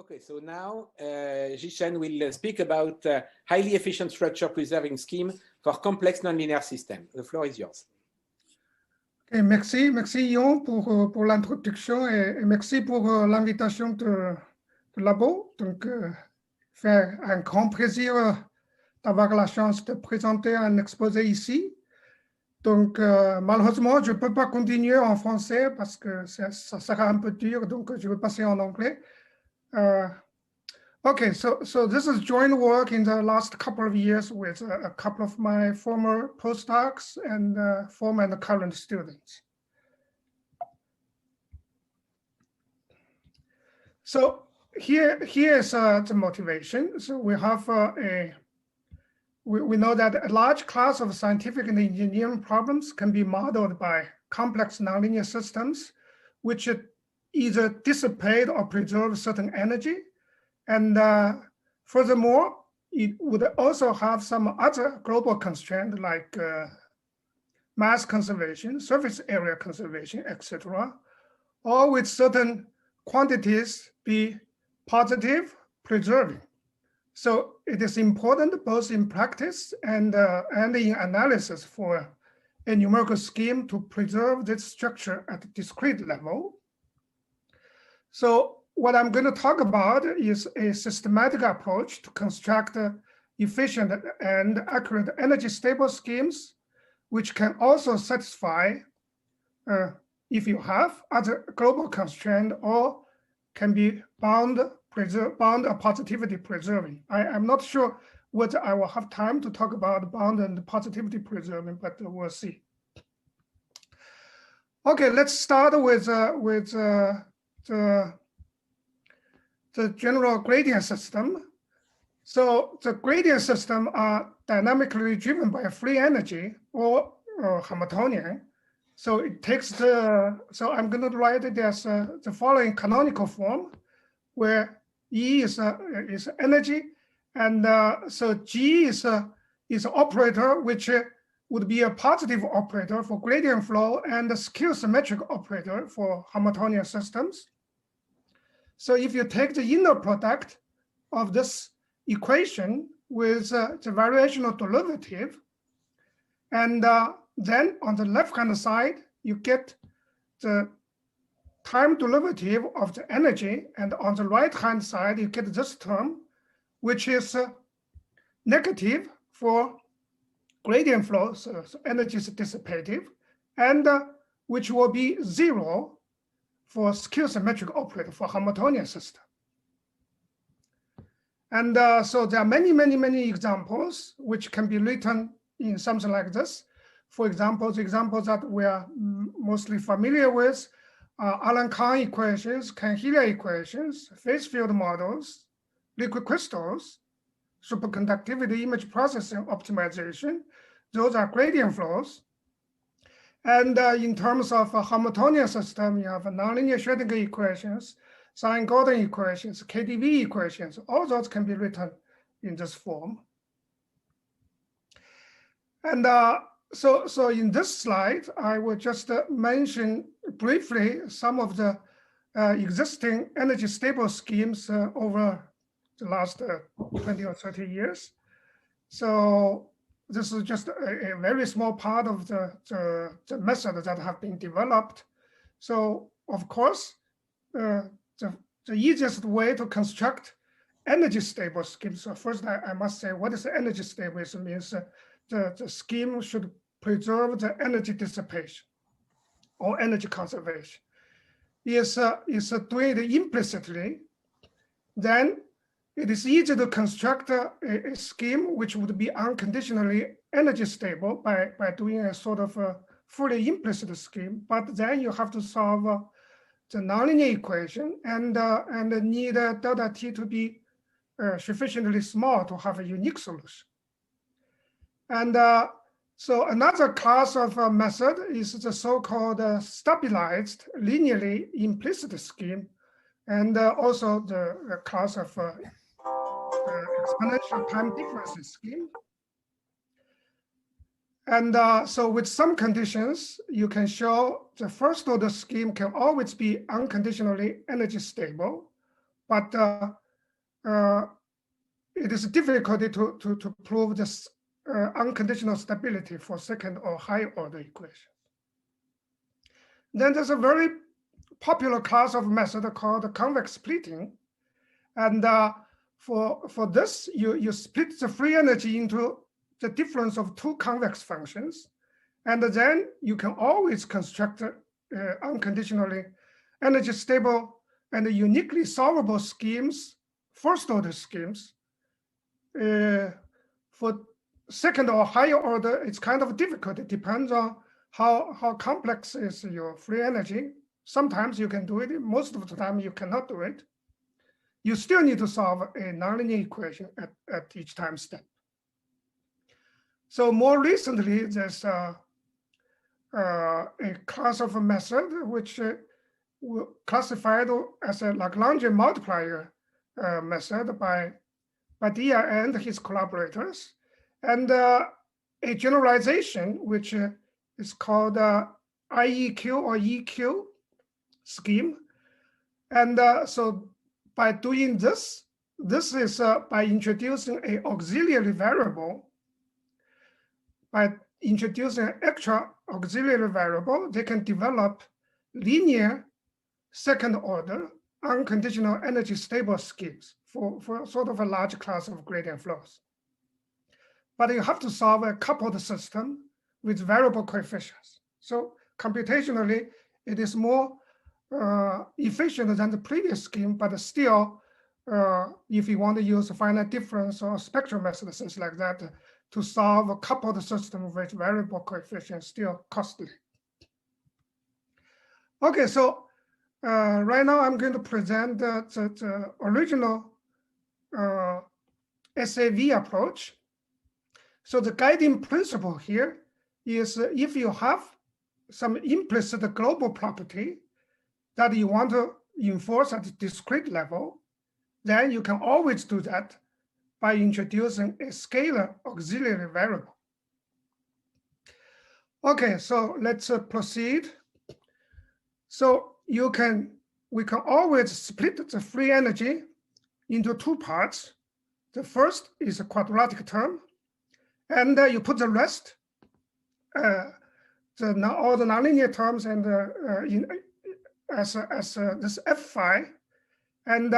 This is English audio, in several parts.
Okay, so now Chen will speak about highly efficient structure preserving scheme for complex nonlinear systems. The floor is yours. Okay, merci Yon pour l'introduction et merci pour l'invitation de labo. Donc, c'est un grand plaisir d'avoir la chance de présenter un exposé ici. Donc, malheureusement, je ne peux pas continuer en français parce que ça sera un peu dur, donc je vais passer en anglais. Okay, so this is joint work in the last couple of years with a couple of my former postdocs and former and current students. So here is the motivation. So we have we know that a large class of scientific and engineering problems can be modeled by complex nonlinear systems, which either dissipate or preserve certain energy. And furthermore, it would also have some other global constraints like mass conservation, surface area conservation, etc., or with certain quantities be positive, preserving. So it is important both in practice and in analysis for a numerical scheme to preserve this structure at a discrete level. So what I'm going to talk about is a systematic approach to construct efficient and accurate energy stable schemes, which can also satisfy if you have other global constraint or can be bound or positivity preserving. I'm not sure whether I will have time to talk about bound and positivity preserving, but we'll see. Okay, let's start with the general gradient system. So the gradient system are dynamically driven by free energy or Hamiltonian. So it takes so I'm going to write it as the following canonical form, where E is energy, and so G is operator, which would be a positive operator for gradient flow and a skew symmetric operator for Hamiltonian systems. So if you take the inner product of this equation with the variational derivative, and then on the left-hand side, you get the time derivative of the energy, and on the right-hand side, you get this term, which is negative for gradient flow, so energy is dissipative, and which will be 0 for skew symmetric operator for Hamiltonian system. And so there are many examples which can be written in something like this. For example, the examples that we are mostly familiar with are Alan-Cahn equations, Cahn-Hilliard equations, phase field models, liquid crystals, superconductivity image processing optimization. Those are gradient flows. And in terms of a Hamiltonian system, you have nonlinear Schrödinger equations, Sine-Gordon equations, KdV equations. All those can be written in this form. And so in this slide, I will just mention briefly some of the existing energy stable schemes over the last 20 or 30 years. So this is just a very small part of the method that have been developed. So of course, the easiest way to construct energy stable schemes. So first, I must say, what is energy stable? It means the scheme should preserve the energy dissipation or energy conservation. Is doing it implicitly, then it is easy to construct a scheme which would be unconditionally energy stable by doing a sort of a fully implicit scheme. But then you have to solve the nonlinear equation and need delta t to be sufficiently small to have a unique solution. And so another class of method is the so-called stabilized linearly implicit scheme, and also the class of exponential time difference scheme. And so with some conditions, you can show the first order scheme can always be unconditionally energy stable but it is difficult to prove this unconditional stability for second or higher order equations. Then there's a very popular class of method called convex splitting. And for this, you split the free energy into the difference of two convex functions. And then you can always construct unconditionally energy stable and uniquely solvable schemes, first order schemes. For second or higher order, it's kind of difficult. It depends on how complex is your free energy. Sometimes you can do it. Most of the time you cannot do it. You still need to solve a nonlinear equation at each time step. So more recently, there's a class of a method which classified as a Lagrange multiplier method by Dia and his collaborators, and a generalization which is called IEQ or EQ scheme. And so by doing this is by introducing an auxiliary variable. By introducing an extra auxiliary variable, they can develop linear second order unconditional energy stable schemes for sort of a large class of gradient flows. But you have to solve a coupled system with variable coefficients. So computationally, it is more efficient than the previous scheme, but still, if you want to use a finite difference or spectral method, things like that, to solve a coupled system with variable coefficients, still costly. Okay, so right now I'm going to present the original SAV approach. So the guiding principle here is if you have some implicit global property that you want to enforce at a discrete level, then you can always do that by introducing a scalar auxiliary variable. Okay, so let's proceed. So we can always split the free energy into two parts. The first is a quadratic term, and you put the rest, all the nonlinear terms, and as this f phi, and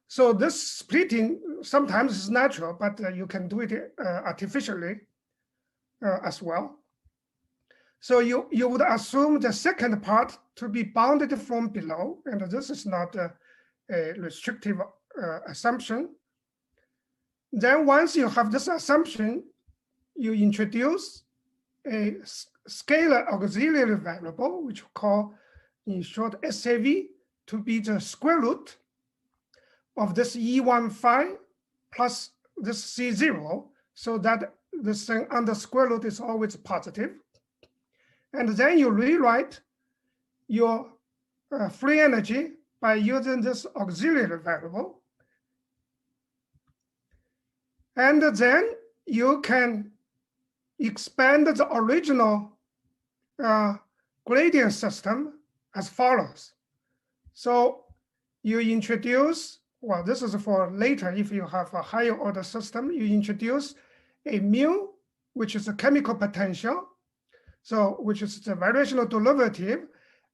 so this splitting sometimes is natural, but you can do it artificially as well. So you would assume the second part to be bounded from below, and this is not a restrictive assumption. Then once you have this assumption, you introduce a scalar auxiliary variable, which we call in short SAV, to be the square root of this E1 phi plus this C0, so that this thing under square root is always positive. And then you rewrite your free energy by using this auxiliary variable. And then you can expand the original gradient system as follows. So you introduce, well, this is for later, if you have a higher order system, you introduce a mu, which is a chemical potential, so which is the variational derivative.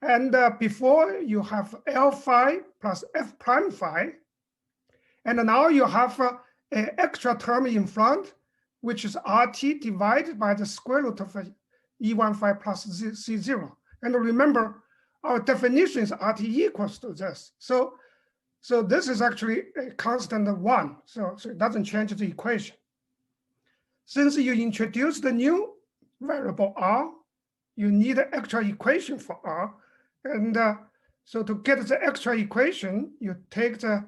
And before you have L phi plus F prime phi. And now you have an extra term in front, which is RT divided by the square root of E1 phi plus C0. And remember, our definition is RT equals to this. So this is actually a constant of 1. So it doesn't change the equation. Since you introduce the new variable R, you need an extra equation for R. And so to get the extra equation, you take the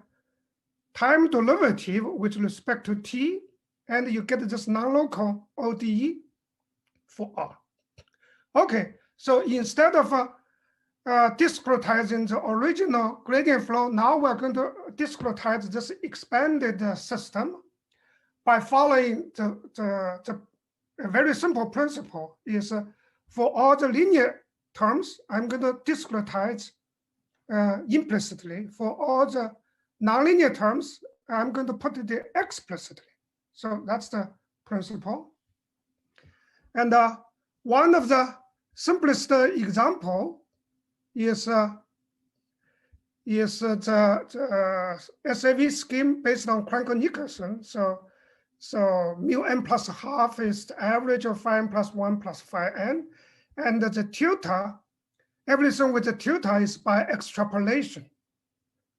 time derivative with respect to t, and you get this non-local ODE for R. Okay, so instead of discretizing the original gradient flow, now we're going to discretize this expanded system by following the very simple principle is for all the linear terms, I'm going to discretize implicitly. For all the nonlinear terms, I'm going to put it explicitly. So that's the principle. And one of the simplest example is the SAV scheme based on Crank-Nicolson. So mu n plus half is the average of phi n plus 1 plus phi n. And the tilde, everything with the tilde is by extrapolation.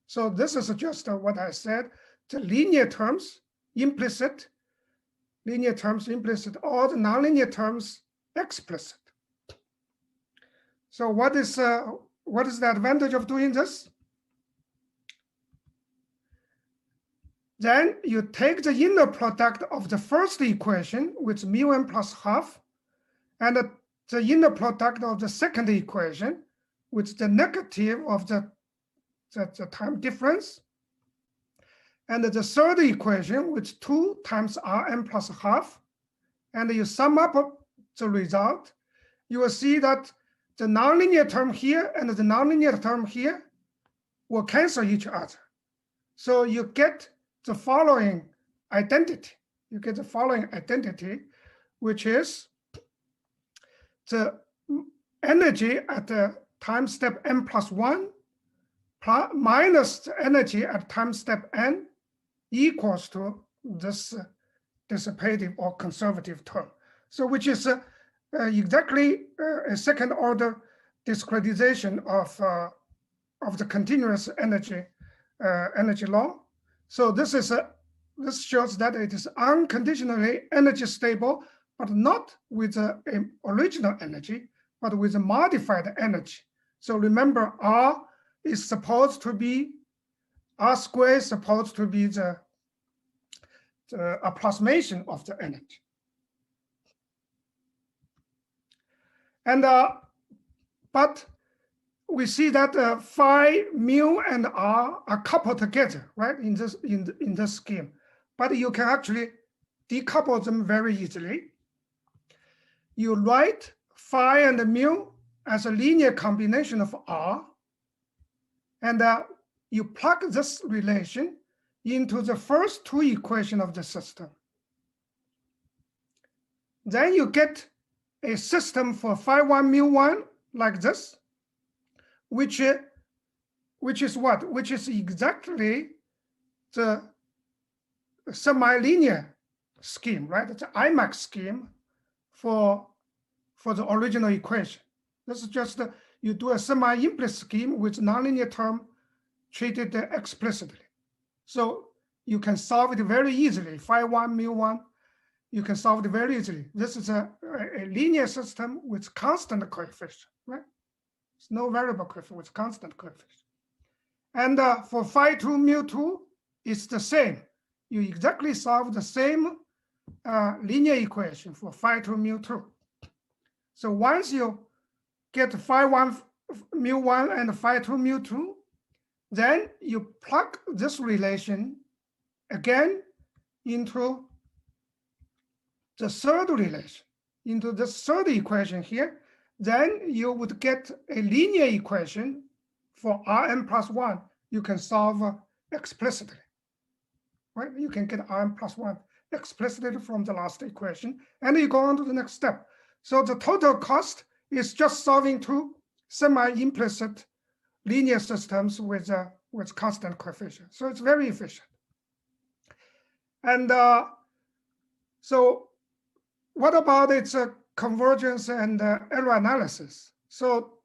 So this is just what I said, the linear terms, implicit, linear terms implicit, all the nonlinear terms explicit. So what is the advantage of doing this? Then you take the inner product of the first equation with mu n plus half, and the inner product of the second equation with the negative of the time difference, and the third equation with 2 times Rn plus half, and you sum up the result, you will see that the nonlinear term here and the nonlinear term here will cancel each other. So you get the following identity. You get the following identity, which is the energy at the time step n plus 1 minus the energy at time step n equals to this dissipative or conservative term. So which is exactly a second order discretization of the continuous energy law. So this shows that it is unconditionally energy stable, but not with an original energy, but with a modified energy. So remember, R squared is supposed to be the approximation of the energy. And but we see that phi, mu, and R are coupled together, right? In this scheme, but you can actually decouple them very easily. You write phi and mu as a linear combination of R, and you plug this relation into the first 2 equations of the system. Then you get a system for phi 1 mu 1 like this, which is what? Which is exactly the semi-linear scheme, right? It's an IMEX scheme for the original equation. This is just you do a semi-implicit scheme with nonlinear term treated explicitly. So you can solve it very easily. Phi 1 mu 1, you can solve it very easily. This is a linear system with constant coefficient, right? It's no variable coefficient with constant coefficient. And for phi 2 mu 2, it's the same. You exactly solve the same linear equation for phi 2 mu 2. So once you get phi 1 mu 1 and phi 2 mu 2, then you plug this relation again into the third relation, into this third equation here. Then you would get a linear equation for Rn plus 1. You can solve explicitly, right? You can get Rn plus 1 explicitly from the last equation, and you go on to the next step. So the total cost is just solving 2 semi-implicit linear systems with constant coefficient. So it's very efficient. And so what about its convergence and error analysis? So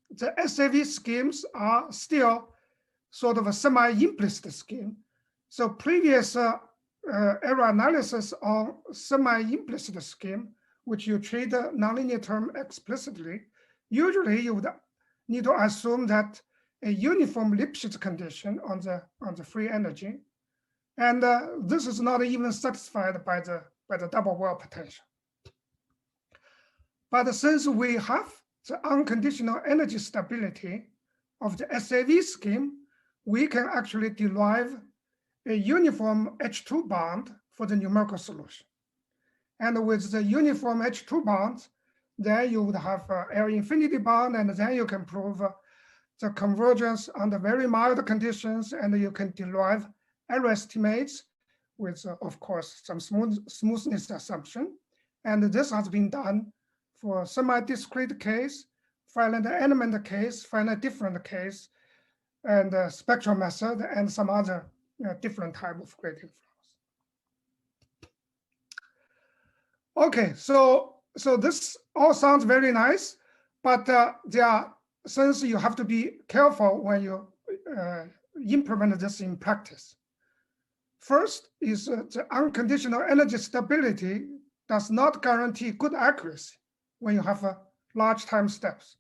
the SAV schemes are still sort of a semi-implicit scheme. So previous error analysis on semi-implicit scheme, which you treat the nonlinear term explicitly, usually you would need to assume that a uniform Lipschitz condition on the free energy, and this is not even satisfied by the double well potential. But since we have the unconditional energy stability of the SAV scheme, we can actually derive a uniform H2 bond for the numerical solution. And with the uniform H2 bonds, then you would have L infinity bond, and then you can prove the convergence under very mild conditions, and you can derive error estimates with, of course, some smoothness assumption. And this has been done for semi-discrete case, finite element case, finite different case, and spectral method, and some other different type of gradient flows. Okay, so this all sounds very nice, but since you have to be careful when you implement this in practice. First is the unconditional energy stability does not guarantee good accuracy when you have large time steps.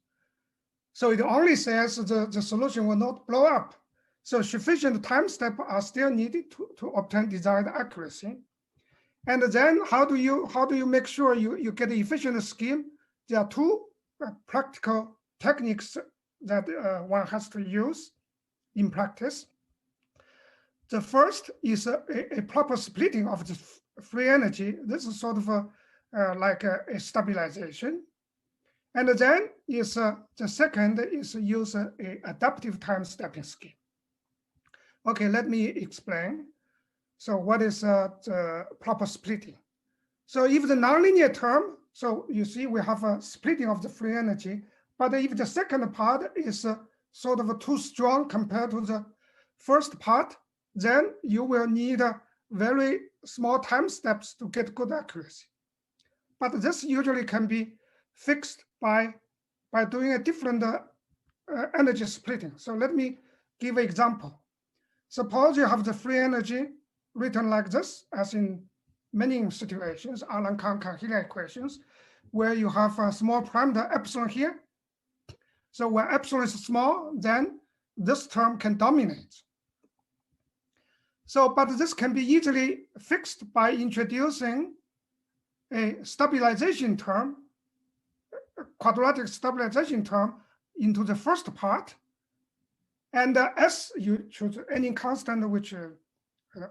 So it only says the solution will not blow up. So sufficient time steps are still needed to obtain desired accuracy. And then how do you make sure you get an efficient scheme? There are two practical techniques that one has to use in practice. The first is a proper splitting of the free energy. This is sort of like a stabilization. And then is the second is use a adaptive time stepping scheme. Okay, let me explain. So what is the proper splitting? So if the nonlinear term, so you see we have a splitting of the free energy, but if the second part is sort of too strong compared to the first part, then you will need very small time steps to get good accuracy. But this usually can be fixed by doing a different energy splitting. So let me give an example. Suppose you have the free energy written like this, as in many situations, Cahn-Hilliard equations, where you have a small parameter epsilon here. So when epsilon is small, then this term can dominate. So, but this can be easily fixed by introducing a stabilization term, a quadratic stabilization term into the first part. And S, you choose any constant, which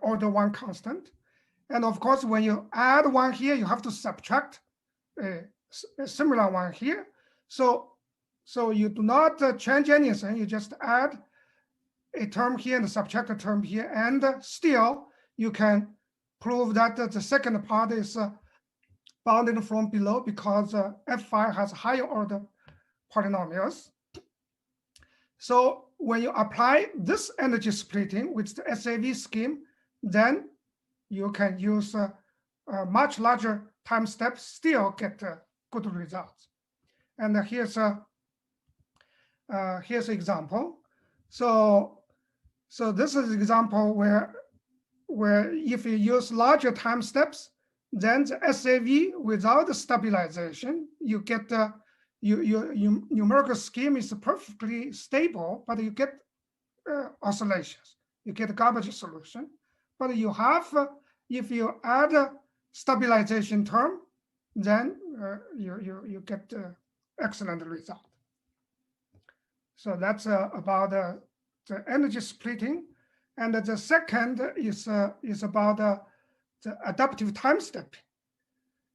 order one constant. And of course, when you add one here, you have to subtract a similar one here. So you do not change anything, you just add a term here and subtract a term here, and still you can prove that the second part is bounded from below because F5 has higher order polynomials. So when you apply this energy splitting with the SAV scheme, then you can use much larger time steps, still get good results. And here's an example. So this is an example where if you use larger time steps, then the SAV without the stabilization, you get your numerical scheme is perfectly stable, but you get oscillations. You get a garbage solution. But you have, if you add a stabilization term, then you get excellent result. So that's about the energy splitting. And the second is about the adaptive time stepping.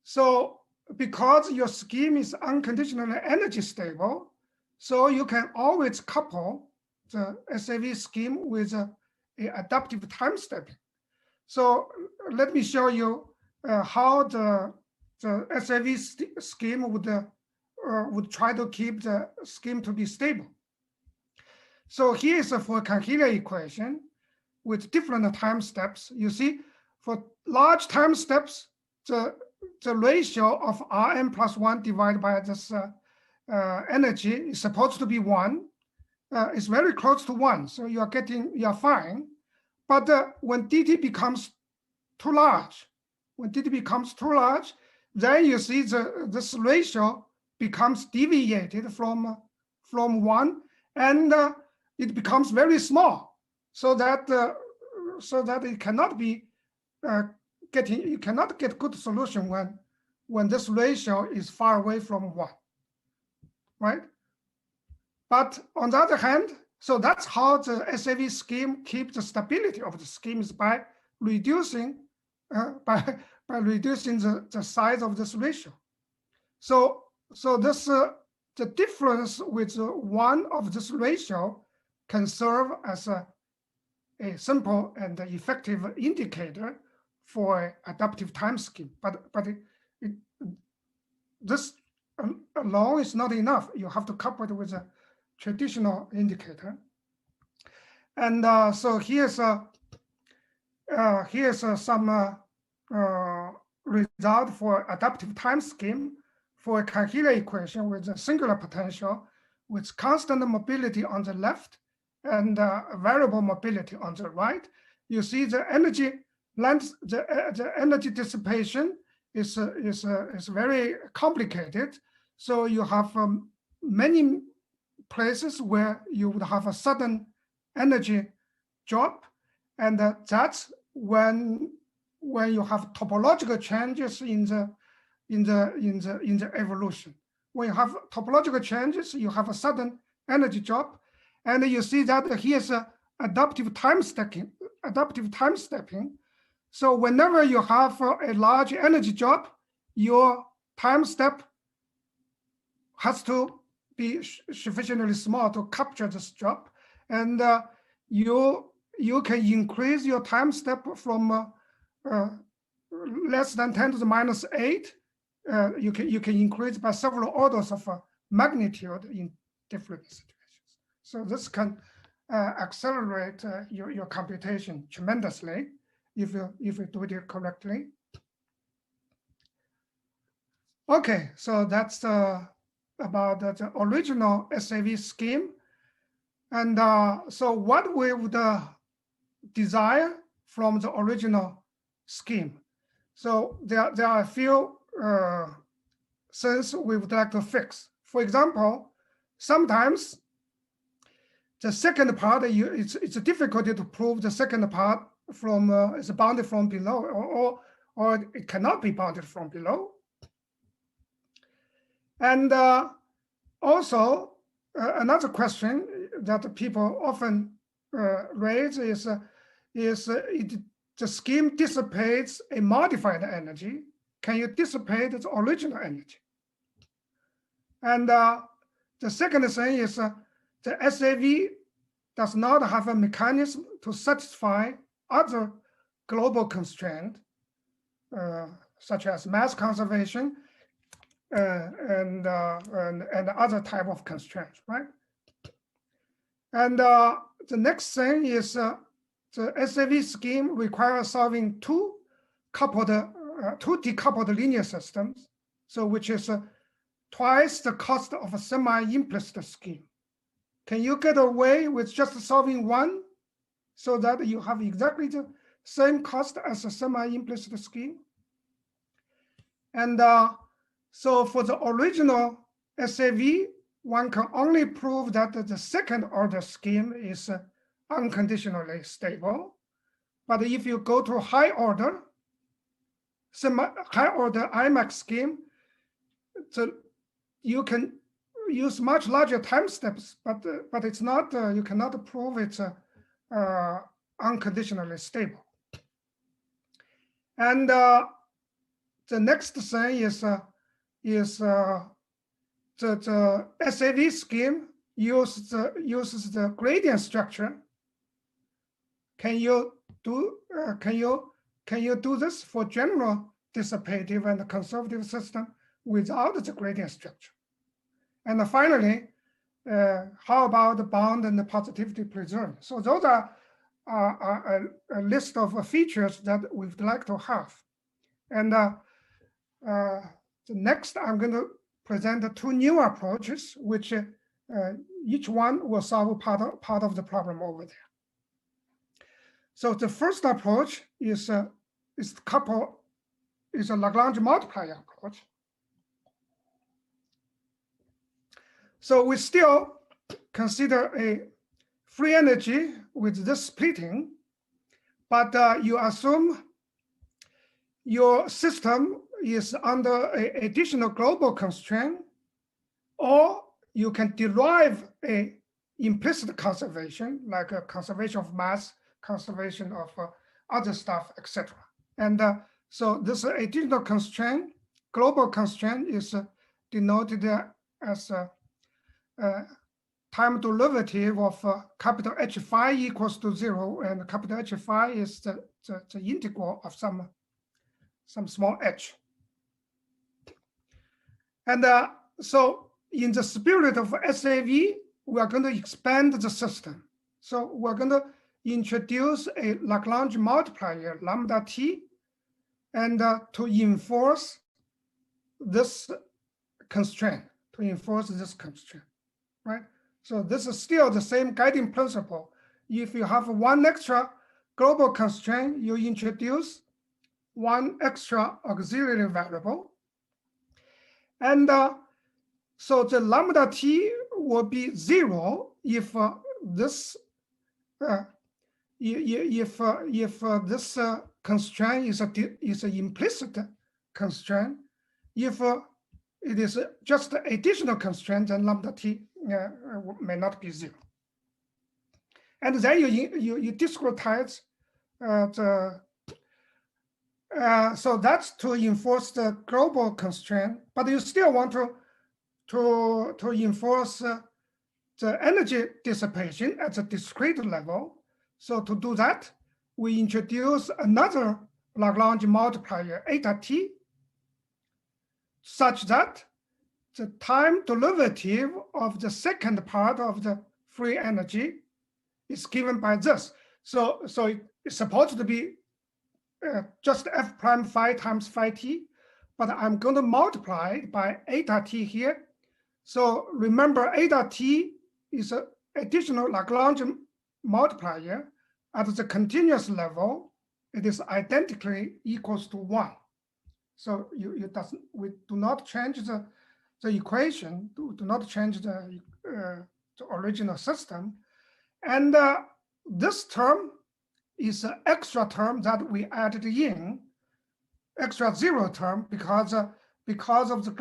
So because your scheme is unconditionally energy stable, so you can always couple the SAV scheme with a adaptive time stepping. So let me show you how the SAV scheme would try to keep the scheme to be stable. So here is for Cahn-Hilliard equation with different time steps. You see, for large time steps, the ratio of Rn plus 1 divided by this energy is supposed to be 1. It's very close to 1, so you are fine. But when dt becomes too large, then you see this ratio becomes deviated from 1, and it becomes very small, so that it cannot be you cannot get good solution when this ratio is far away from 1, right? But on the other hand, so that's how the SAV scheme keeps the stability of the scheme, is by reducing the size of this ratio. So this the difference with one of this ratio can serve as a simple and effective indicator for adaptive time scheme. But this alone is not enough. You have to couple it with a traditional indicator. And so here's some result for adaptive time scheme for a Cahn-Hilliard equation with a singular potential with constant mobility on the left and variable mobility on the right. You see the energy length, the energy dissipation is very complicated. So you have many places where you would have a sudden energy drop, and that's when you have topological changes in the evolution. When you have topological changes, you have a sudden energy drop, and you see that here's a adaptive time stepping. So whenever you have a large energy drop, your time step has to be sufficiently small to capture this drop, and you can increase your time step from less than 10 to the minus 8. You can increase by several orders of magnitude in different situations. So this can accelerate your computation tremendously if you do it correctly. Okay, so that's about the original SAV scheme. And so what we would desire from the original scheme. So there are a few things we would like to fix. For example, sometimes the second part, it's a difficulty to prove the second part from is bounded from below, or it cannot be bounded from below. And also another question that people often raise is the scheme dissipates a modified energy. Can you dissipate the original energy? And the second thing is the SAV does not have a mechanism to satisfy other global constraints, such as mass conservation and other type of constraints, right? And the next thing is the SAV scheme requires solving two decoupled linear systems, so which is twice the cost of a semi-implicit scheme. Can you get away with just solving one so that you have exactly the same cost as a semi-implicit scheme? And so for the original SAV, one can only prove that the second order scheme is unconditionally stable. But if you go to high order IMEX scheme, so you can use much larger time steps, but it's not, you cannot prove it's unconditionally stable. And the next thing is the SAV scheme uses the gradient structure. Can you do this for general dissipative and conservative system without the gradient structure? And finally, how about the bound and the positivity preserved? So those are a list of features that we'd like to have. And the next, I'm going to present the two new approaches, which each one will solve part of the problem over there. So the first approach is a Lagrange multiplier approach. So we still consider a free energy with this splitting, but you assume your system is under an additional global constraint, or you can derive a implicit conservation, like a conservation of mass, conservation of other stuff, etc. And so this additional constraint, global constraint, is denoted as time derivative of capital H phi equals to 0, and capital H phi is the integral of some small h. And so in the spirit of SAV, we are going to expand the system. So we're going to introduce a Lagrange multiplier, lambda t, and to enforce this constraint, right? So this is still the same guiding principle. If you have one extra global constraint, you introduce one extra auxiliary variable. And so the lambda t will be 0 if this constraint is an implicit constraint. If it is just an additional constraint, then lambda t may not be 0. And then you discretize so that's to enforce the global constraint, but you still want to enforce the energy dissipation at the discrete level. So to do that, we introduce another Lagrange multiplier, eta t, such that the time derivative of the second part of the free energy is given by this. So it's supposed to be just f prime phi times phi t, but I'm going to multiply it by eta t here. So remember, eta t is an additional Lagrange multiplier. At the continuous level, it is identically equals to 1. So we do not change the equation, do not change the original system. And this term is an extra term that we added in, extra 0 term, because of the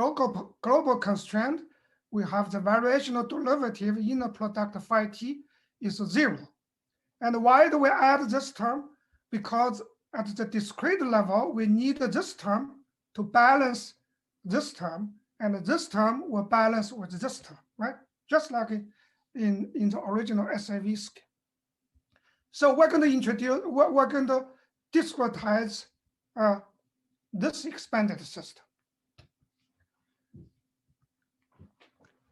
global constraint, we have the variational derivative in the product phi t is 0. And why do we add this term? Because at the discrete level, we need this term to balance this term, and this term will balance with this term, right? Just like in the original SAV scheme. So we're going to discretize this expanded system.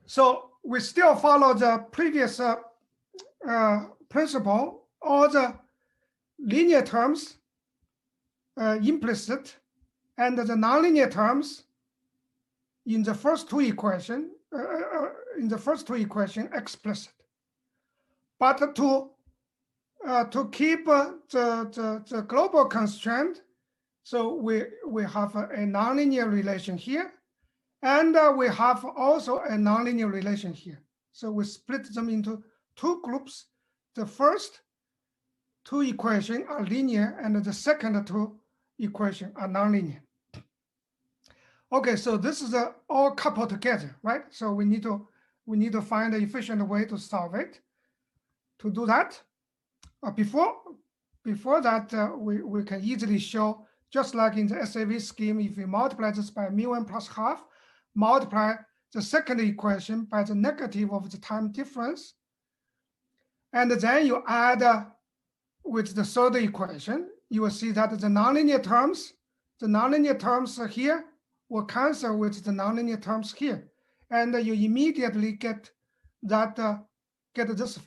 So we still follow the previous principle. All the linear terms implicit, and the nonlinear terms in the first two equations explicit. But to keep the global constraint, so we have a nonlinear relation here, and we have also a nonlinear relation here. So we split them into two groups. The first two equations are linear, and the second two equations are nonlinear. Okay, so this is all coupled together, right? So we need to find an efficient way to solve it. To do that, before that, we can easily show, just like in the SAV scheme, if we multiply this by mu n plus half, multiply the second equation by the negative of the time difference, and then you add with the third equation, you will see that the nonlinear terms here will cancel with the nonlinear terms here, and you immediately get this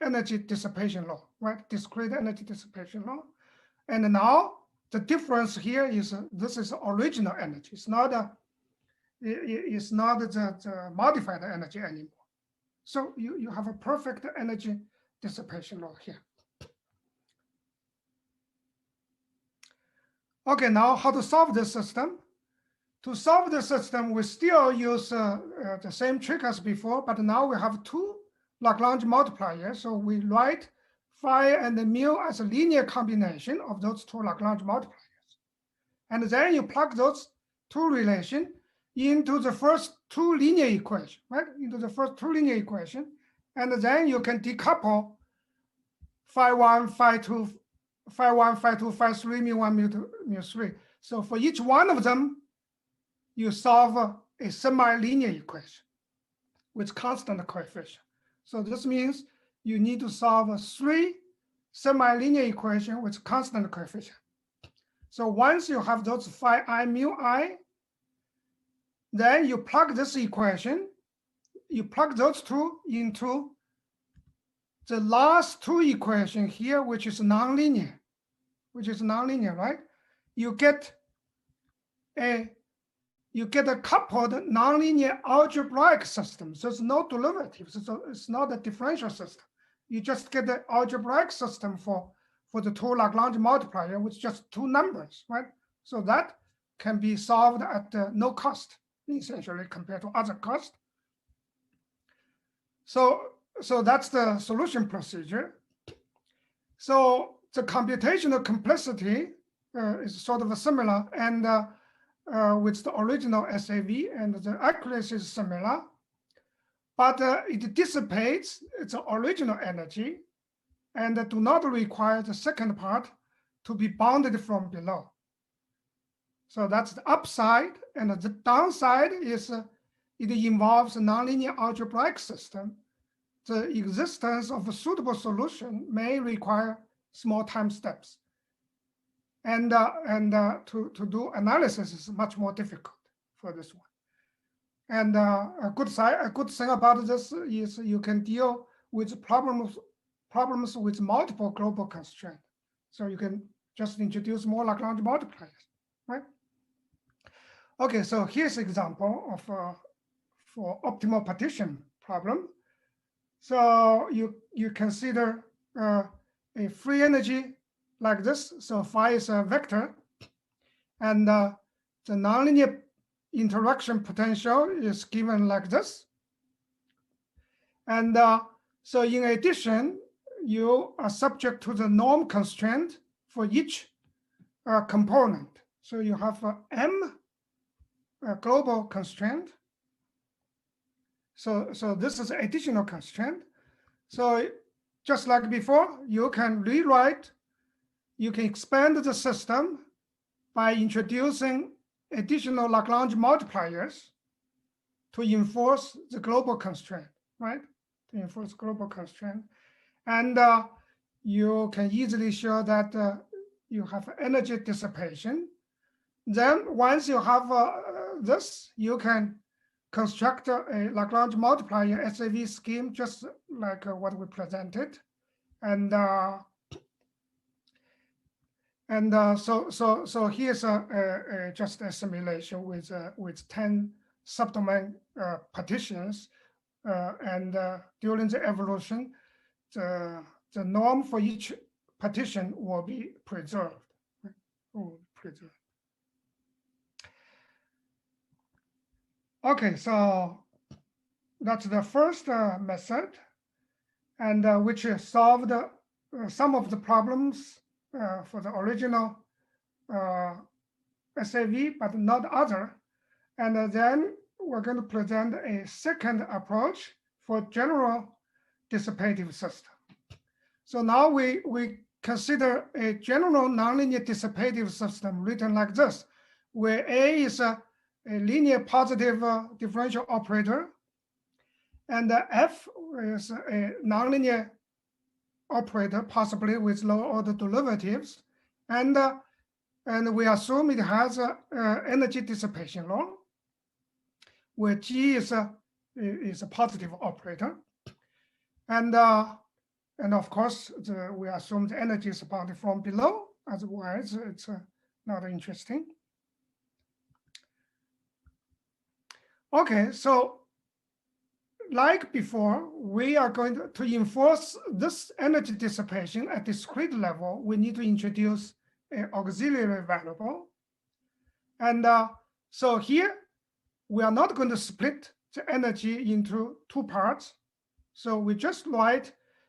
energy dissipation law, right? Discrete energy dissipation law. And now the difference here is this is original energy. It's not the modified energy anymore. So you have a perfect energy dissipation law here. Okay, now how to solve this system? To solve the system, we still use the same trick as before, but now we have two Lagrange multipliers. So we write phi and mu as a linear combination of those two Lagrange multipliers. And then you plug those two relations into the first two linear equations, right? Into the first two linear equations. And then you can decouple phi 1, phi 2, phi 1, phi 2, phi 3, mu 1, mu 2, mu 3. So for each one of them, you solve a semi-linear equation with constant coefficient. So this means you need to solve 3 semi-linear equations with constant coefficient. So once you have those phi I mu I, then you plug this equation, you plug those two into the last 2 equations here, which is nonlinear, right? You get a coupled nonlinear algebraic system. So it's no derivatives. So it's not a differential system. You just get the algebraic system for the 2 Lagrange multiplier with just 2 numbers, right? So that can be solved at no cost, essentially, compared to other costs. So that's the solution procedure. So the computational complexity is sort of similar, and with the original SAV, and the accuracy is similar, but it dissipates its original energy and do not require the second part to be bounded from below. So that's the upside, and the downside is it involves a nonlinear algebraic system. The existence of a suitable solution may require small time steps. And to do analysis is much more difficult for this one. And a good thing about this is you can deal with problems with multiple global constraints. So you can just introduce more Lagrange multipliers, right? Okay, so here's an example of for optimal partition problem. So you consider a free energy like this. So phi is a vector, and the nonlinear interaction potential is given like this. And so in addition, you are subject to the norm constraint for each component. So you have M global constraint. So this is additional constraint. So just like before, you can expand the system by introducing additional Lagrange multipliers to enforce the global constraint, right? To enforce global constraint. And you can easily show that you have energy dissipation. Then once you have this, you can construct a Lagrange multiplier SAV scheme, just like what we presented. And so here's just a simulation with 10 subdomain partitions, and during the evolution, the norm for each partition will be preserved. Okay, so that's the first method, and which solved some of the problems for the original SAV, but not other. And then we're going to present a second approach for general dissipative system. So now we consider a general nonlinear dissipative system written like this, where A is a linear positive differential operator, and F is a nonlinear operator, possibly with lower order derivatives, and we assume it has a energy dissipation law, where G is a positive operator, and of course we assume the energy is bounded from below. Otherwise, it's not interesting. Okay, so like before, we are going to enforce this energy dissipation at discrete level. We need to introduce an auxiliary variable. And so here, we are not going to split the energy into 2 parts. So we just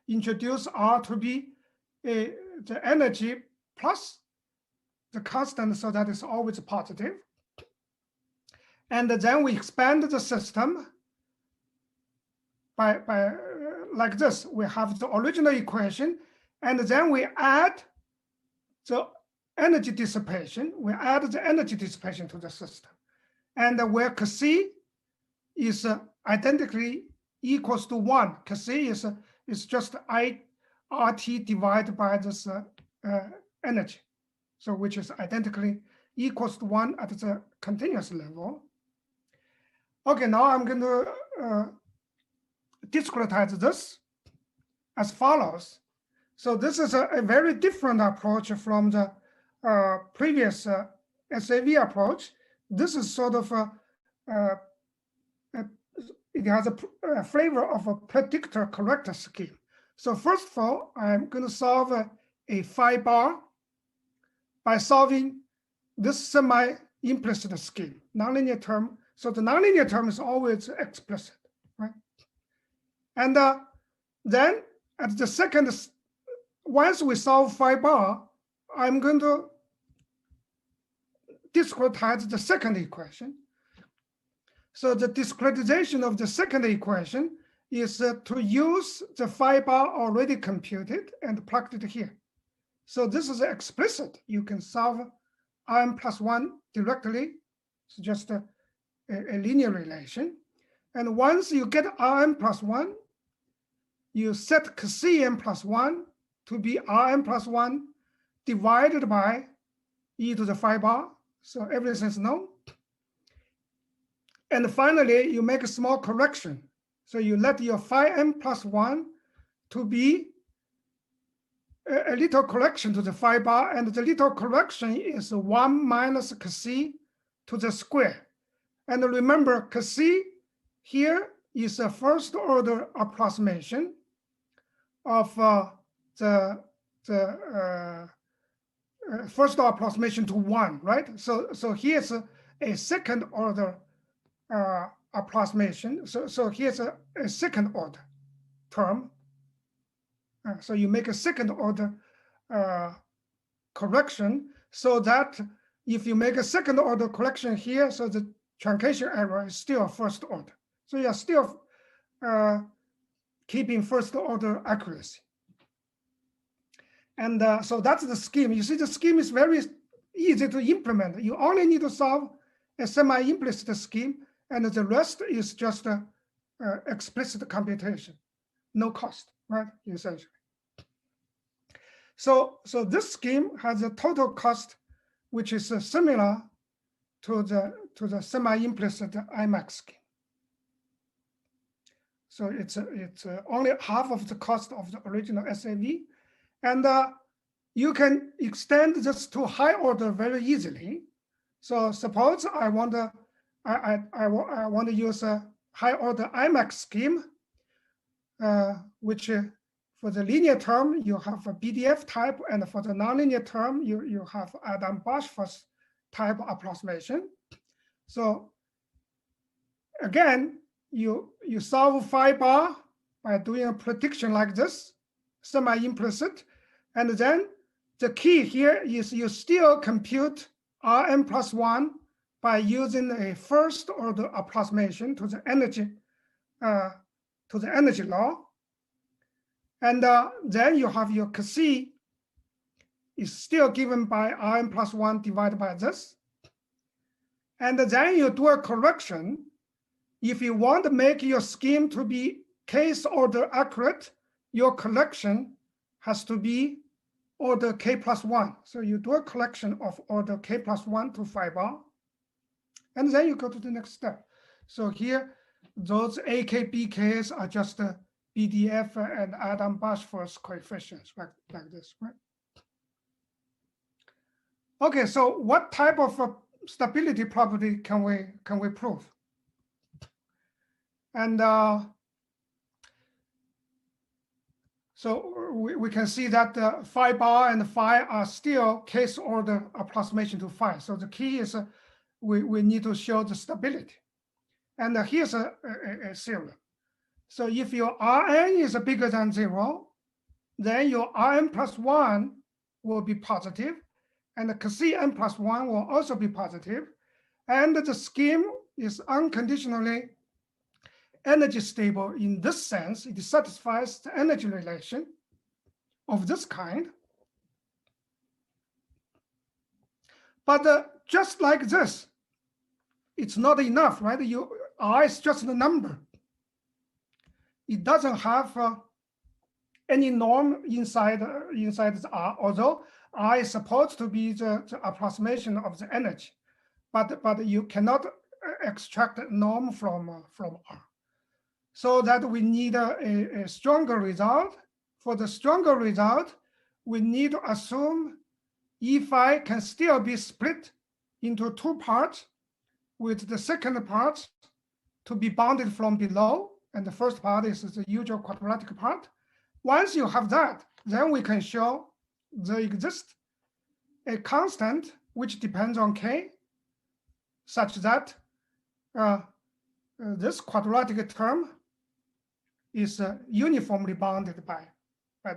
introduce R to be the energy plus the constant, so that is always positive. And then we expand the system by like this. We have the original equation, and then we add the energy dissipation. We add the energy dissipation to the system. And where C is identically equals to 1. Kc is just RT divided by this energy, so which is identically equals to 1 at the continuous level. Okay, now I'm going to discretize this as follows. So this is a very different approach from the previous SAV approach. This is sort of it has a flavor of a predictor corrector scheme. So first of all, I'm going to solve a phi bar by solving this semi-implicit scheme, nonlinear term. So the nonlinear term is always explicit, right? And then at the second, once we solve phi bar, I'm going to discretize the second equation. So the discretization of the second equation is to use the phi bar already computed and plugged it here. So this is explicit. You can solve Rn plus 1 directly. It's just a linear relation. And once you get Rn plus 1, you set Cn plus 1 to be Rn plus 1 divided by e to the phi bar. So everything is known. And finally, you make a small correction. So you let your phi n plus 1 to be a little correction to the phi bar, and the little correction is 1 minus Kc to the square. And remember, Kc here is a first order approximation of the first order approximation to 1, right? So here's a second order approximation. So here's a second order term. So you make a second order correction, so that if you make a second order correction here, so the truncation error is still first order. So you're still keeping first order accuracy. And so that's the scheme. You see, the scheme is very easy to implement. You only need to solve a semi-implicit scheme, and the rest is just explicit computation, no cost, right? Essentially. So this scheme has a total cost which is similar to the semi-implicit IMEX scheme. So it's only half of the cost of the original SAV, and you can extend this to high order very easily. So suppose I want to use a high order IMEX scheme, which for the linear term you have a BDF type, and for the nonlinear term you have Adam-Bosch type approximation. So again, you solve phi bar by doing a prediction like this, semi-implicit, and then the key here is you still compute Rn plus 1 by using a first order approximation to the energy law, and then you have your Kc is still given by Rn plus 1 divided by this, and then you do a correction. If you want to make your scheme to be case order accurate, your correction has to be order k plus 1. So you do a collection of order k plus 1 to phi bar, and then you go to the next step. So here, those AK, BKs are just the BDF and Adam-Bosch coefficients, right? Like this, right? Okay, so what type of stability property can we prove? And so we can see that the phi bar and phi are still case order approximation to phi. So the key is we need to show the stability. And here's a theorem. So if your Rn is bigger than 0, then your Rn plus 1 will be positive, and the Cn plus 1 will also be positive. And the scheme is unconditionally energy stable in this sense. It satisfies the energy relation of this kind. But just like this, it's not enough, right? R is just the number. it doesn't have any norm inside the R, although R is supposed to be the approximation of the energy, but you cannot extract a norm from R. So that we need a stronger result. For the stronger result, we need to assume E phi can still be split into two parts, with the second part to be bounded from below, and the first part is the usual quadratic part. Once you have that, then we can show there exists a constant which depends on K, such that this quadratic term is uniformly bounded by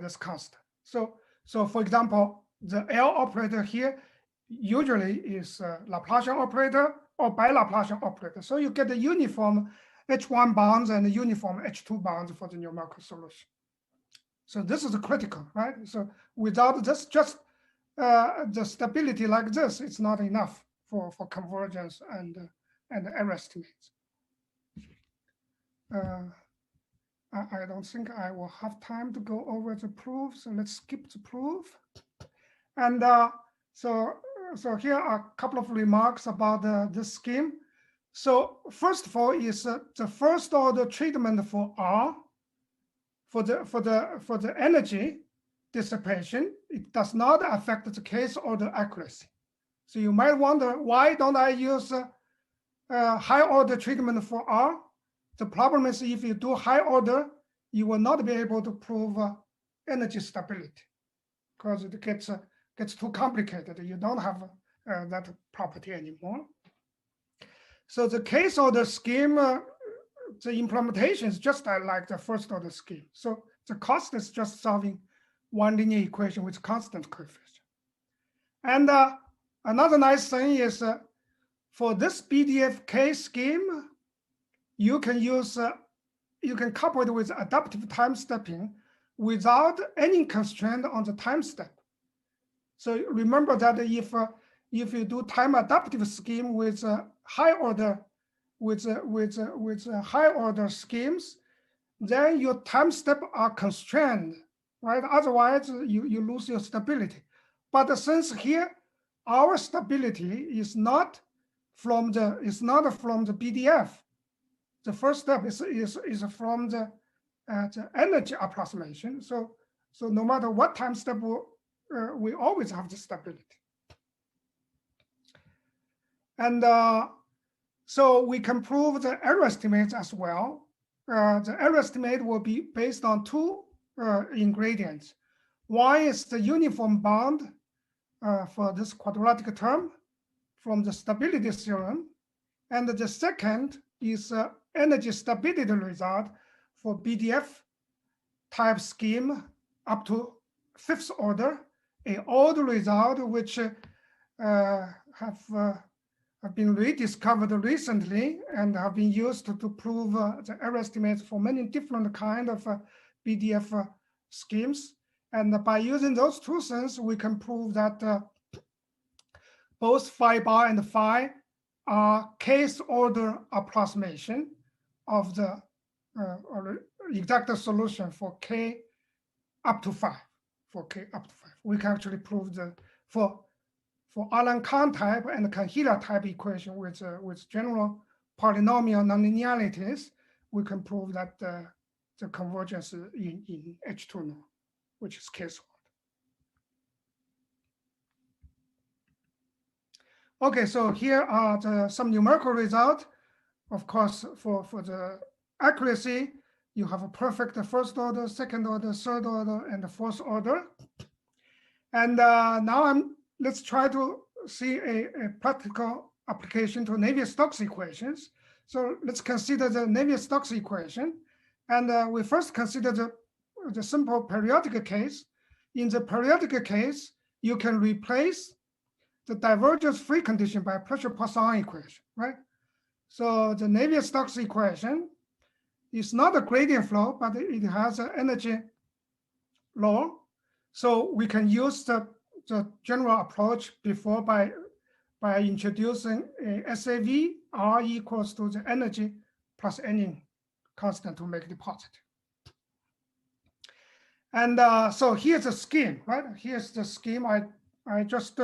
this constant. So for example, the L operator here usually is a Laplacian operator or bi-Laplacian operator. So you get the uniform H1 bounds and the uniform H2 bounds for the numerical solution. So this is critical, right? So without this, just the stability like this, it's not enough for convergence and error estimates. I don't think I will have time to go over the proof, so let's skip the proof. And so here are a couple of remarks about this scheme. So first of all is the first order treatment for R for the energy dissipation. It does not affect the case order accuracy. So you might wonder, why don't I use high order treatment for R? The problem is if you do high order, you will not be able to prove energy stability because it gets too complicated. You don't have that property anymore. So the case order scheme, the implementation is just like the first order scheme. So the cost is just solving one linear equation with constant coefficient. And another nice thing is for this BDF-K scheme, you can use you can couple it with adaptive time stepping without any constraint on the time step. So remember that if you do time adaptive scheme with high order high order schemes, then your time step are constrained, right? Otherwise you lose your stability. But since here our stability is not from the BDF, the first step is from the energy approximation. So no matter what time step, we always have the stability. And so we can prove the error estimates as well. The error estimate will be based on two ingredients. One is the uniform bound for this quadratic term from the stability theorem. And the second is energy stability result for BDF type scheme up to fifth order, a old result which have been rediscovered recently and have been used to prove the error estimates for many different kind of BDF schemes. And by using those two things, we can prove that both phi bar and phi are case order approximation of the exact solution for K up to 5. For K up to 5, we can actually prove the for Alan-Cahn type and Cahn-Hilliard type equation with general polynomial nonlinearities, we can prove that the convergence in H2 norm, which is case order. Okay, so here are some numerical results. Of course, for the accuracy, you have a perfect first order, second order, third order, and the fourth order. And now let's try to see a practical application to Navier-Stokes equations. So let's consider the Navier-Stokes equation. And we first consider the simple periodic case. In the periodic case, you can replace the divergence free condition by pressure Poisson equation, right? So the Navier-Stokes equation is not a gradient flow, but it has an energy law. So we can use the general approach before by introducing a SAV R equals to the energy plus any constant to make it positive. And so here's the scheme, right? Here's the scheme. I just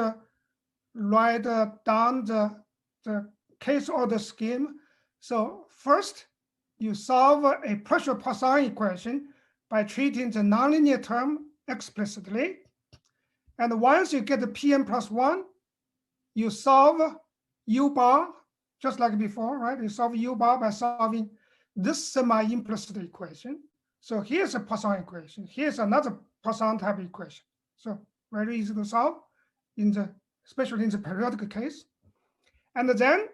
write down the case order scheme. So first, you solve a pressure Poisson equation by treating the nonlinear term explicitly. And once you get the Pn plus 1, you solve U bar, just like before, right? You solve U bar by solving this semi-implicit equation. So here's a Poisson equation. Here's another Poisson type equation. So very easy to solve, especially in the periodic case. And then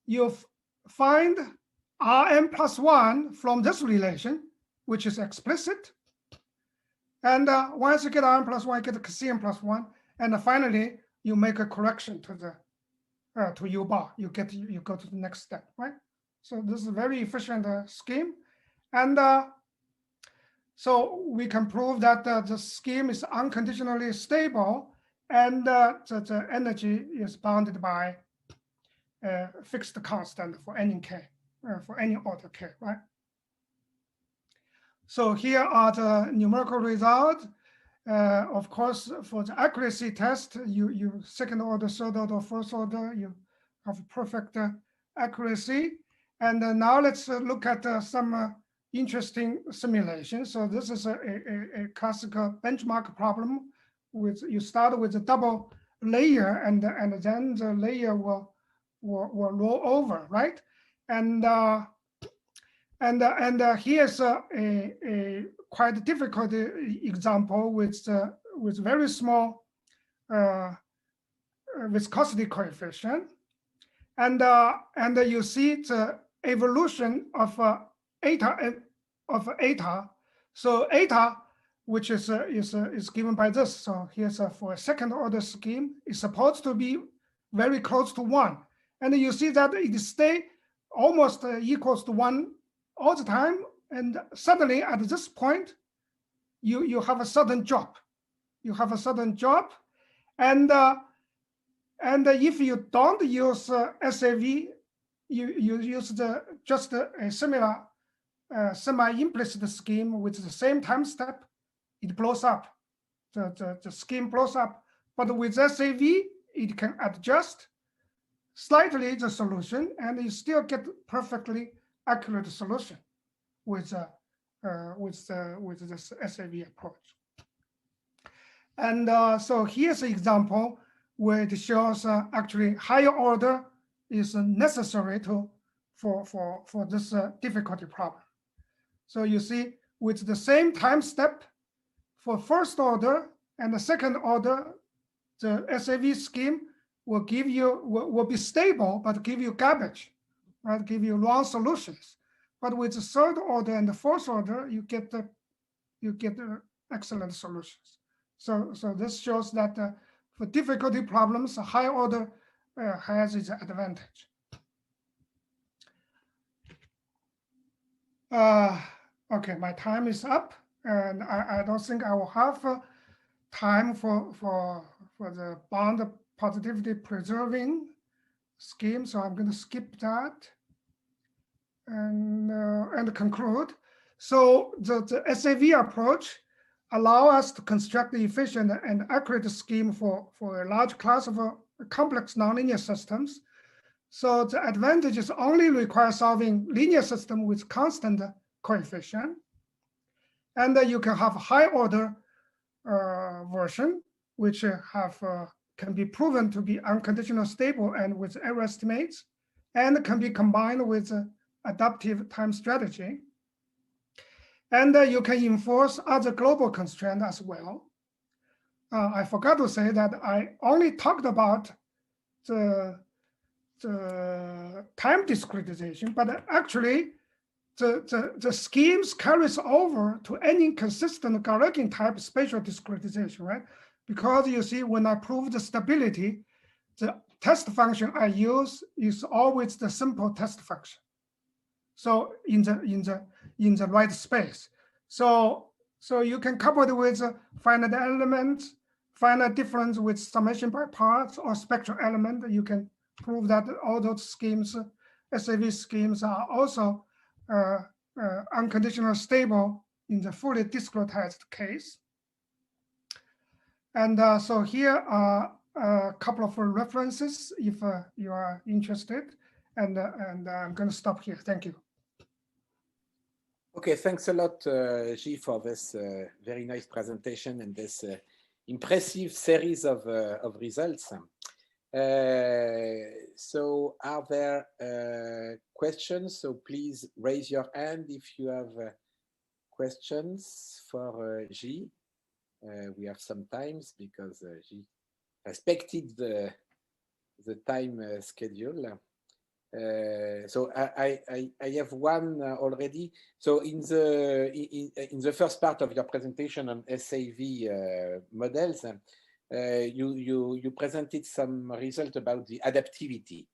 you find Rn plus 1 from this relation, which is explicit. And once you get Rn plus 1, you get Cn plus 1. And finally, you make a correction to the to U bar. You go to the next step, right? So this is a very efficient scheme. And so we can prove that the scheme is unconditionally stable, and the energy is bounded by fixed constant for any k, for any order k, right? So here are the numerical results. Of course, for the accuracy test, you second order, third order, first order, you have perfect accuracy. And now let's look at some interesting simulation. So this is a classical benchmark problem. You start with a double layer, and then the layer will roll over, right? And here's a quite difficult example with very small viscosity coefficient, and you see the evolution of eta. So eta, which is given by this. So here's for a second order scheme, is supposed to be very close to 1, and you see that it stays almost equals to 1 all the time, and suddenly at this point, you have a sudden drop. You have a sudden drop, and if you don't use SAV, you use just a similar semi-implicit scheme with the same time step, it blows up. The scheme blows up. But with SAV, it can adjust slightly the solution, and you still get perfectly accurate solution with this SAV approach. And so here's an example where it shows actually higher order is necessary for this difficulty problem. So you see, with the same time step for first order and the second order, the SAV scheme will give you will be stable, but give you garbage, right? Give you wrong solutions. But with the third order and the fourth order, you get excellent solutions. So this shows that for difficulty problems, a high order has its advantage. Okay, my time is up, and I don't think I will have time for the bound positivity preserving scheme, so I'm going to skip that and conclude. So the SAV approach allow us to construct the efficient and accurate scheme for a large class of complex nonlinear systems. So the advantages only require solving linear system with constant coefficient. And you can have a high order version, which can be proven to be unconditional stable and with error estimates, and can be combined with adaptive time strategy. And you can enforce other global constraints as well. I forgot to say that I only talked about the time discretization, but actually the schemes carries over to any consistent Galerkin type spatial discretization, right? Because you see, when I prove the stability, the test function I use is always the simple test function. So in the right space. So you can couple it with finite element, finite difference with summation by parts or spectral element. You can prove that all those schemes, SAV schemes, are also unconditional stable in the fully discretized case. And so here are a couple of references if you are interested. And I'm going to stop here. Thank you. Okay, thanks a lot, Guy, for this very nice presentation and this impressive series of results. So are there questions? So please raise your hand if you have questions for Guy. We have some times because Guy respected the time schedule. So I have one already. So in the first part of your presentation on SAV models, you presented some result about the adaptivity.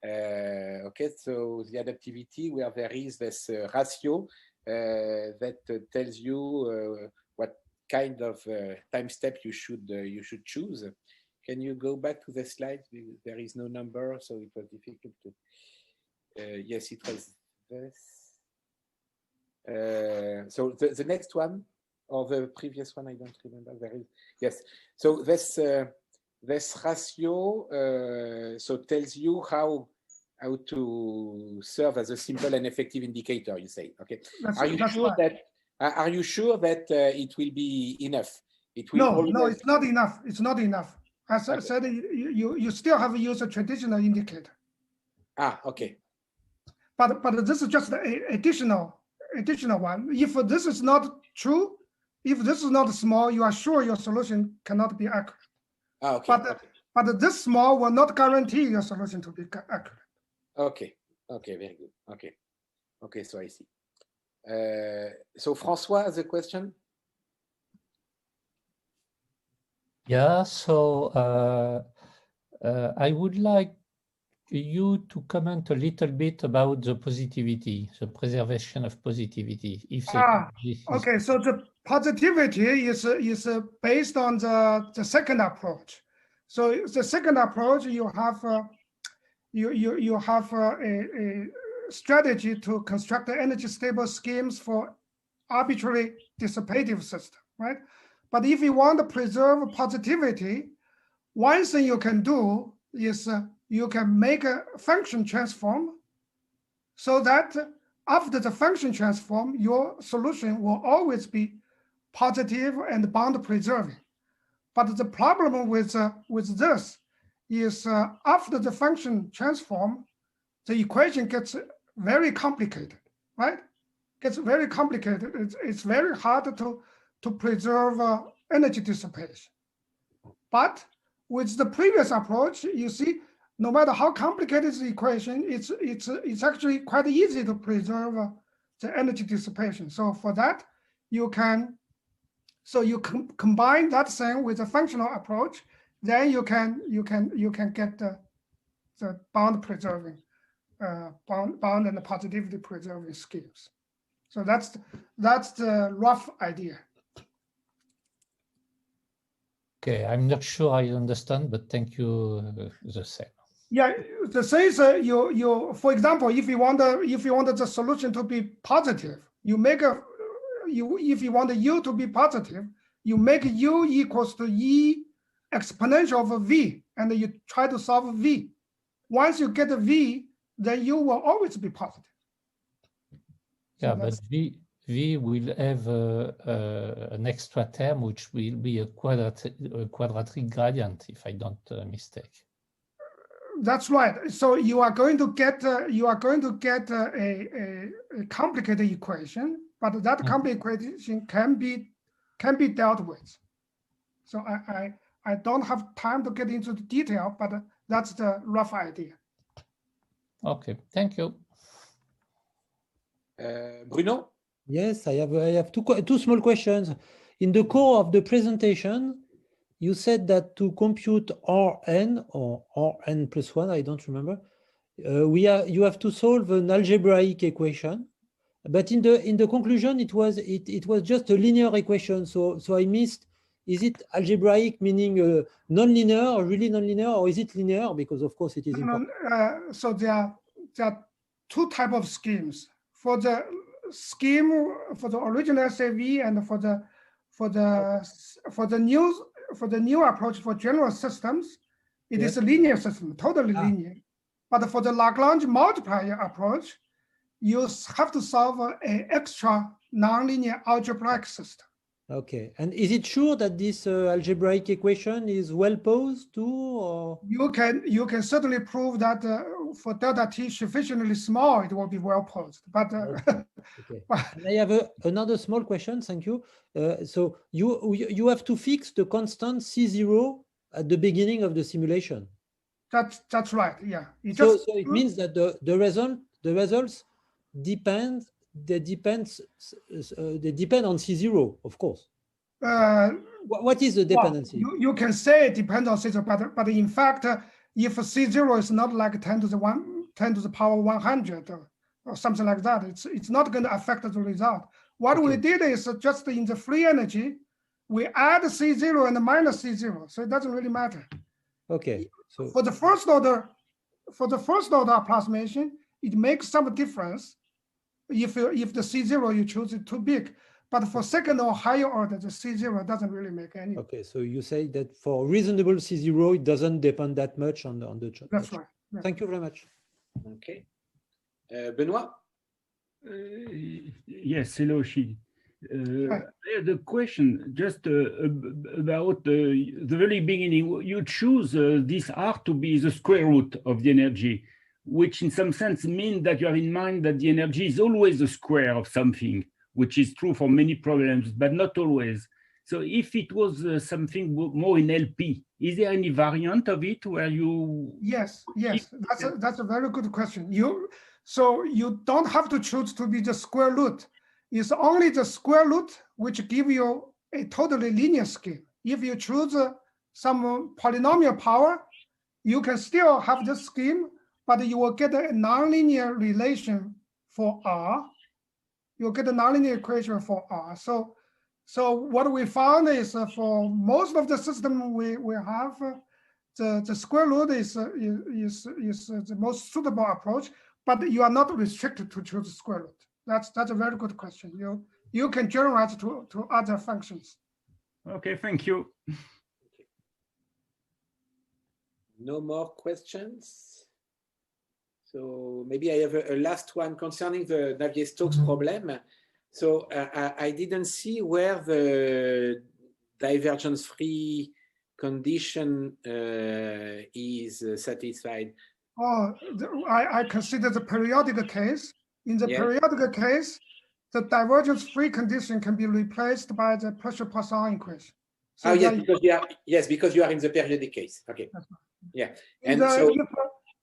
Okay, so the adaptivity where there is this ratio that tells you what kind of time step you should choose. Can you go back to the slide? There is no number, so it was difficult to. Yes, it was this. So the next one, or the previous one, I don't remember. There is, yes. So this ratio so tells you how to serve as a simple and effective indicator. You say, okay. Are you sure that it will be enough? It will no, it's not enough. It's not enough. As I said, you still have to use a traditional indicator. Ah, okay. But this is just an additional one. If this is not true, if this is not small, you are sure your solution cannot be accurate. Ah, okay. But this small will not guarantee your solution to be accurate. Okay. Okay. Very good. Okay. Okay. So I see. So François has a question. Yeah. So I would like you to comment a little bit about the positivity, the preservation of positivity. If okay, so the positivity is based on the second approach. So the second approach, you have you have a strategy to construct the energy stable schemes for arbitrary dissipative system, right? But if you want to preserve positivity, one thing you can do is you can make a function transform so that after the function transform, your solution will always be positive and bound preserving. But the problem with this is after the function transform, the equation gets very complicated, right? Gets very complicated. It's very hard to preserve energy dissipation. But with the previous approach, you see, no matter how complicated the equation, it's actually quite easy to preserve the energy dissipation. So for that, you can combine that thing with a functional approach, then you can get the bound preserving, bound and positivity preserving schemes. So that's the rough idea. Okay, I'm not sure I understand, but thank you the same. Yeah, the same is you for example, if you want the solution to be positive, you make if you want U to be positive, you make U equals to E exponential of V, and you try to solve V. Once you get a V, then U will always be positive. Yeah, so but V will have an extra term which will be a quadratic gradient, if I don't mistake. That's right. So you are going to get a complicated equation, but that complicated equation can be dealt with. So I don't have time to get into the detail, but that's the rough idea. Okay, thank you. Bruno? Yes, I have two small questions. In the core of the presentation, you said that to compute Rn or Rn plus 1, I don't remember, you have to solve an algebraic equation. But in the conclusion, it was just a linear equation. So I missed. Is it algebraic, meaning non-linear, or really non-linear, or is it linear? Because of course it is important. So there are two types of schemes. For the scheme for the original SAV and for the new approach for general systems, it is a linear system, totally linear. But for the Lagrange multiplier approach, you have to solve an extra nonlinear algebraic system. Okay, and is it sure that this algebraic equation is well posed too, or you can certainly prove that for delta t sufficiently small, it will be well posed. But okay. And I have another small question. Thank you. So you have to fix the constant C0 at the beginning of the simulation. That's right. Yeah. So it means that the results depend. They depend on C0, of course. What is the dependency? Well, you can say it depends on C0, but in fact, if C0 is not like 10 to the power 100 or something like that, it's not going to affect the result. What we did is just in the free energy, we add C0 and minus C0, so it doesn't really matter. Okay. So for the first order approximation, it makes some difference if the C0 you choose is too big. But for second or higher order, the C0 doesn't really make any. Okay, so you say that for reasonable C0, it doesn't depend that much on the chart. That's right. Yeah. Thank you very much. Okay. Benoit? Yes, hello, Xi. I had a question just about the very beginning. You choose this R to be the square root of the energy, which in some sense means that you have in mind that the energy is always the square of something, which is true for many problems, but not always. So if it was something more in LP, is there any variant of it where you... Yes, that's a very good question. So you don't have to choose to be the square root. It's only the square root which give you a totally linear scheme. If you choose some polynomial power, you can still have the scheme, but you will get a nonlinear relation for R. You'll get a nonlinear equation for R. So what we found is for most of the system we have, the square root is the most suitable approach, but you are not restricted to choose square root. That's a very good question. You can generalize to other functions. Okay, thank you. No more questions? So maybe I have a last one concerning the Navier-Stokes problem. So I didn't see where the divergence-free condition is satisfied. Oh, I consider the periodic case. In the periodic case, the divergence-free condition can be replaced by the pressure-Poisson equation. So because you are in the periodic case. Okay. Yeah. And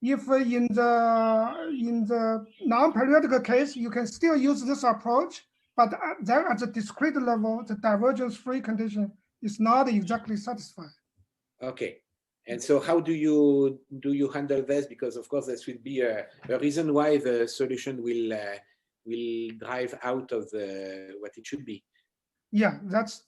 if in the non-periodic case, you can still use this approach, but then at the discrete level, the divergence-free condition is not exactly satisfied. Okay. And so how do you handle this? Because of course this will be a reason why the solution will drive out of what it should be. Yeah, that's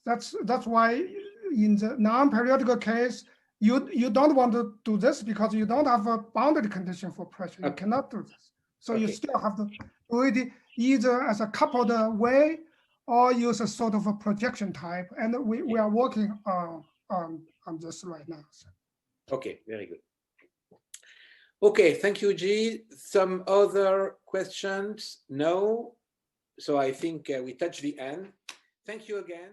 why in the non-periodic case, you don't want to do this because you don't have a boundary condition for pressure. You cannot do this. So you still have to do it either as a coupled way or use a sort of a projection type. And we are working on this right now. So. Okay, very good. Okay, thank you, G. Some other questions? No. So I think we touched the end. Thank you again.